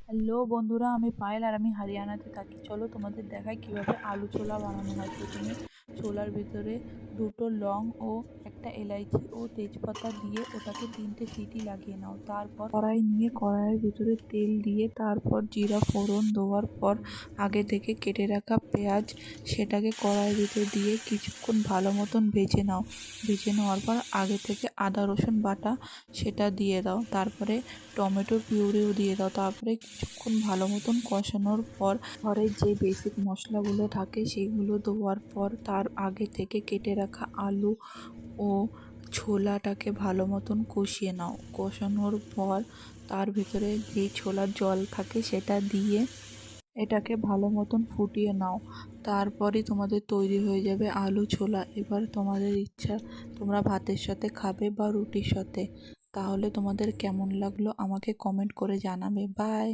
Hello বন্ধুরা, আমি পায়েল আর আমি হরিয়ানাতে থাকি। চলো তোমাদের দেখাই কিভাবে আলু ছোলা বানানো হয়। প্রথমে ছোলার ভিতরে দুটো লং ও একটা এলাইচি ও তেজপাতা দিয়ে ওটাকে 3টে সিটি লাগিয়ে নাও। তারপর কড়াই নিয়ে কড়াইয়ের ভিতরে তেল দিয়ে তারপর জিরা ফোড়ন দেওয়ার পর আগে থেকে কেটে রাখা পেঁয়াজ সেটাকে কড়াইয়ের ভিতরে দিয়ে কিছুক্ষণ ভালো মতন ভেজে নাও। ভেজে নেওয়ার পর আগে থেকে আদা রসুন বাটা সেটা দিয়ে দাও। তারপরে টমেটোর পিউরিও দিয়ে দাও। তারপরে কিছুক্ষণ ভালো মতন কষানোর পর ঘরের যে বেসিক মশলাগুলো থাকে সেগুলো দেওয়ার পর তার আগে থেকে কেটে রাখা আলু ও ছোলাটাকে ভালো মতন কষিয়ে নাও। কষানোর পর তার ভিতরে যেই ছোলার জল থাকে সেটা দিয়ে এটাকে ভালো মতন ফুটিয়ে নাও। তারপরে তোমাদের তৈরি হয়ে যাবে আলু ছোলা। এবার তোমাদের ইচ্ছা, তোমরা ভাতের সাথে খাবে বা রুটির সাথে। তাহলে তোমাদের কেমন লাগলো আমাকে কমেন্ট করে জানাবে। বাই।